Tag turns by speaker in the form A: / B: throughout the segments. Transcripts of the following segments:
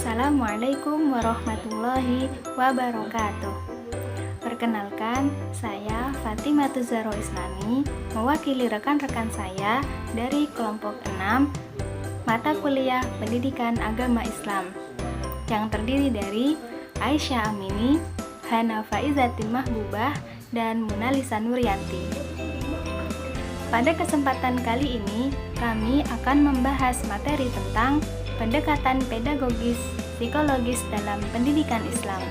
A: Assalamualaikum warahmatullahi wabarakatuh. Perkenalkan, saya Fatimah Tuzaro Islami, mewakili rekan-rekan saya dari kelompok 6 mata kuliah Pendidikan Agama Islam yang terdiri dari Aisyah Amini, Hana Faizatin Mahbubah, dan Munalisa Nuryanti. Pada kesempatan kali ini, kami akan membahas materi tentang pendekatan pedagogis psikologis dalam pendidikan Islam.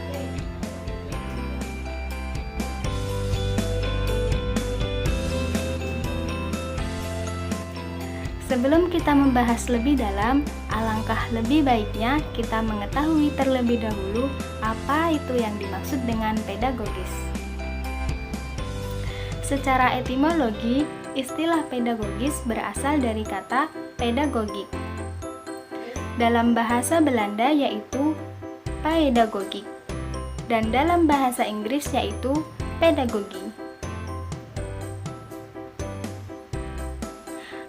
A: Sebelum kita membahas lebih dalam, alangkah lebih baiknya kita mengetahui terlebih dahulu apa itu yang dimaksud dengan pedagogis. Secara etimologi, istilah pedagogis berasal dari kata pedagogik. Dalam bahasa Belanda yaitu pedagogiek, dan dalam bahasa Inggris yaitu pedagogi.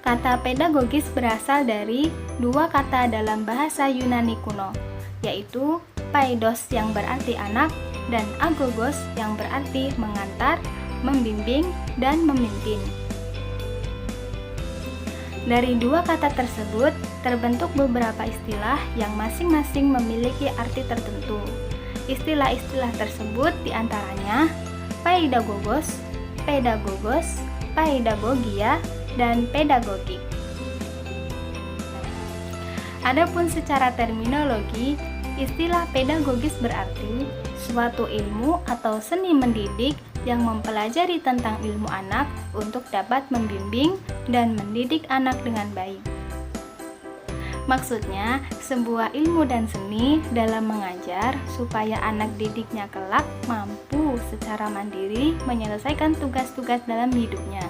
A: Kata pedagogis berasal dari dua kata dalam bahasa Yunani kuno, yaitu paidos yang berarti anak dan agogos yang berarti mengantar, membimbing, dan memimpin. Dari dua kata tersebut, terbentuk beberapa istilah yang masing-masing memiliki arti tertentu. Istilah-istilah tersebut diantaranya pedagogos, pedagogia, dan pedagogik. Adapun secara terminologi, istilah pedagogis berarti suatu ilmu atau seni mendidik yang mempelajari tentang ilmu anak untuk dapat membimbing dan mendidik anak dengan baik. Maksudnya, sebuah ilmu dan seni dalam mengajar supaya anak didiknya kelak mampu secara mandiri menyelesaikan tugas-tugas dalam hidupnya.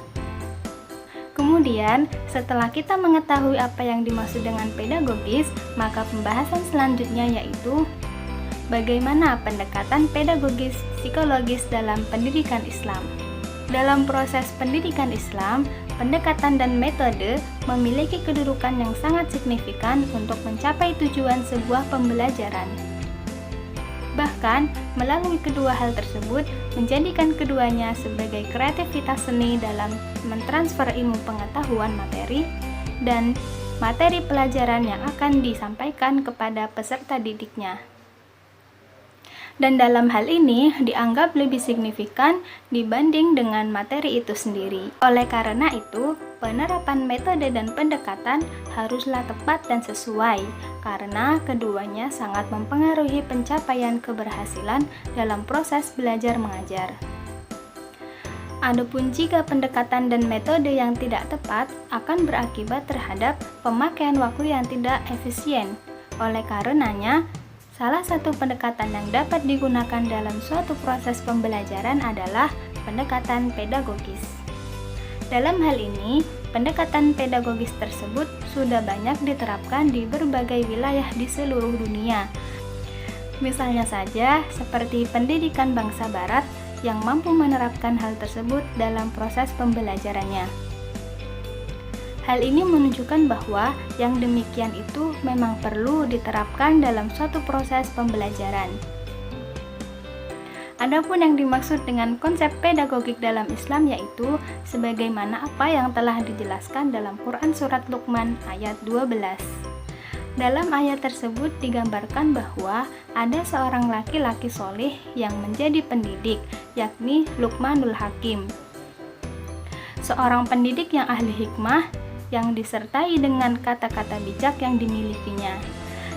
A: Kemudian, setelah kita mengetahui apa yang dimaksud dengan pedagogis, maka pembahasan selanjutnya yaitu bagaimana pendekatan pedagogis psikologis dalam pendidikan Islam. Dalam proses pendidikan Islam, pendekatan dan metode memiliki kedudukan yang sangat signifikan untuk mencapai tujuan sebuah pembelajaran. Bahkan, melalui kedua hal tersebut, menjadikan keduanya sebagai kreativitas seni dalam mentransfer ilmu pengetahuan materi dan materi pelajaran yang akan disampaikan kepada peserta didiknya. Dan dalam hal ini dianggap lebih signifikan dibanding dengan materi itu sendiri. Oleh karena itu, penerapan metode dan pendekatan haruslah tepat dan sesuai, karena keduanya sangat mempengaruhi pencapaian keberhasilan dalam proses belajar mengajar. Adapun jika pendekatan dan metode yang tidak tepat akan berakibat terhadap pemakaian waktu yang tidak efisien. Oleh karenanya, salah satu pendekatan yang dapat digunakan dalam suatu proses pembelajaran adalah pendekatan pedagogis. Dalam hal ini, pendekatan pedagogis tersebut sudah banyak diterapkan di berbagai wilayah di seluruh dunia. Misalnya saja seperti pendidikan bangsa barat yang mampu menerapkan hal tersebut dalam proses pembelajarannya. Hal ini menunjukkan bahwa yang demikian itu memang perlu diterapkan dalam suatu proses pembelajaran. Adapun yang dimaksud dengan konsep pedagogik dalam Islam yaitu sebagaimana apa yang telah dijelaskan dalam Quran Surat Luqman ayat 12. Dalam ayat tersebut digambarkan bahwa ada seorang laki-laki soleh yang menjadi pendidik, yakni Luqmanul Hakim. Seorang pendidik yang ahli hikmah yang disertai dengan kata-kata bijak yang dimilikinya.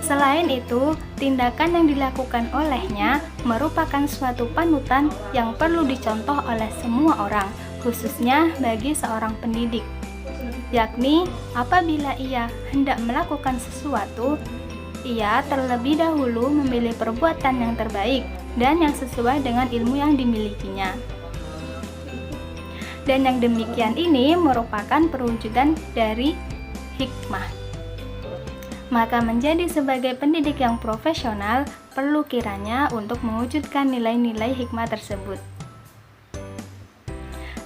A: Selain itu, tindakan yang dilakukan olehnya merupakan suatu panutan yang perlu dicontoh oleh semua orang, khususnya bagi seorang pendidik. Yakni, apabila ia hendak melakukan sesuatu, ia terlebih dahulu memilih perbuatan yang terbaik dan yang sesuai dengan ilmu yang dimilikinya. Dan yang demikian ini merupakan perwujudan dari hikmah. Maka menjadi sebagai pendidik yang profesional perlu kiranya untuk mewujudkan nilai-nilai hikmah tersebut.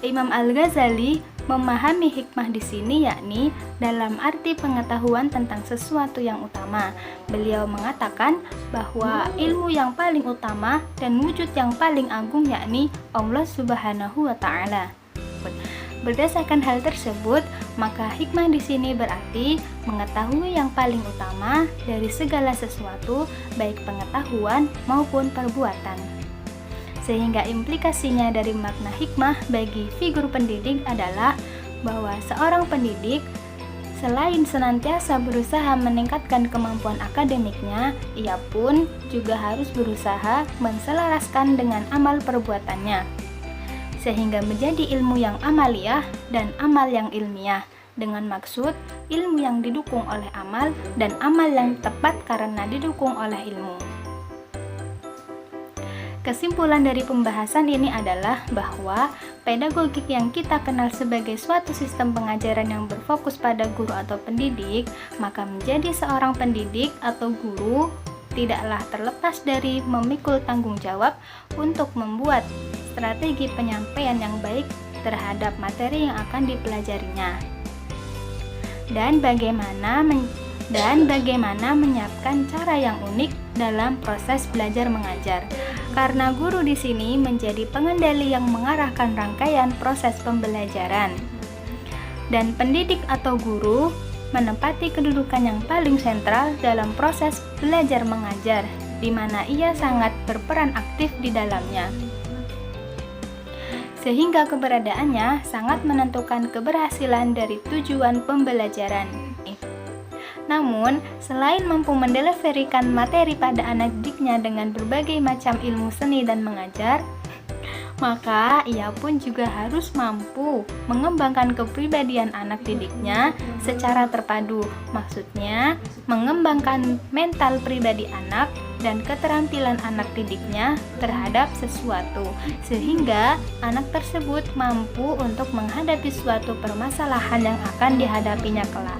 A: Imam Al-Ghazali Memahami hikmah di sini yakni dalam arti pengetahuan tentang sesuatu yang utama. Beliau mengatakan bahwa ilmu yang paling utama dan wujud yang paling agung yakni Allah Subhanahu wa taala. Berdasarkan hal tersebut, maka hikmah di sini berarti mengetahui yang paling utama dari segala sesuatu, baik pengetahuan maupun perbuatan. Sehingga implikasinya dari makna hikmah bagi figur pendidik adalah bahwa seorang pendidik selain senantiasa berusaha meningkatkan kemampuan akademiknya, ia pun juga harus berusaha menselaraskan dengan amal perbuatannya, sehingga menjadi ilmu yang amaliyah dan amal yang ilmiah, dengan maksud ilmu yang didukung oleh amal dan amal yang tepat karena didukung oleh ilmu. Kesimpulan dari pembahasan ini adalah bahwa pedagogik yang kita kenal sebagai suatu sistem pengajaran yang berfokus pada guru atau pendidik, maka menjadi seorang pendidik atau guru tidaklah terlepas dari memikul tanggung jawab untuk membuat strategi penyampaian yang baik terhadap materi yang akan dipelajarinya, dan bagaimana menyiapkan cara yang unik dalam proses belajar mengajar. Karena guru di sini menjadi pengendali yang mengarahkan rangkaian proses pembelajaran, dan pendidik atau guru menempati kedudukan yang paling sentral dalam proses belajar mengajar, di mana ia sangat berperan aktif di dalamnya, sehingga keberadaannya sangat menentukan keberhasilan dari tujuan pembelajaran. Namun, selain mampu mendeliverikan materi pada anak didiknya dengan berbagai macam ilmu seni dan mengajar, maka ia pun juga harus mampu mengembangkan kepribadian anak didiknya secara terpadu. Maksudnya, mengembangkan mental pribadi anak dan keterampilan anak didiknya terhadap sesuatu, sehingga anak tersebut mampu untuk menghadapi suatu permasalahan yang akan dihadapinya kelak.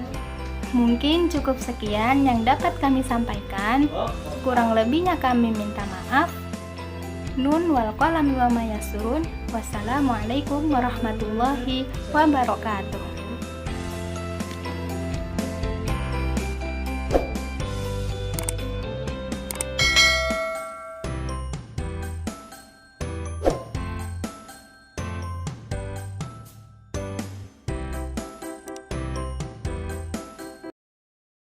A: Mungkin cukup sekian yang dapat kami sampaikan. Kurang lebihnya kami minta maaf. Nun wal qalami wa ma yasurun. Wassalamualaikum warahmatullahi wabarakatuh.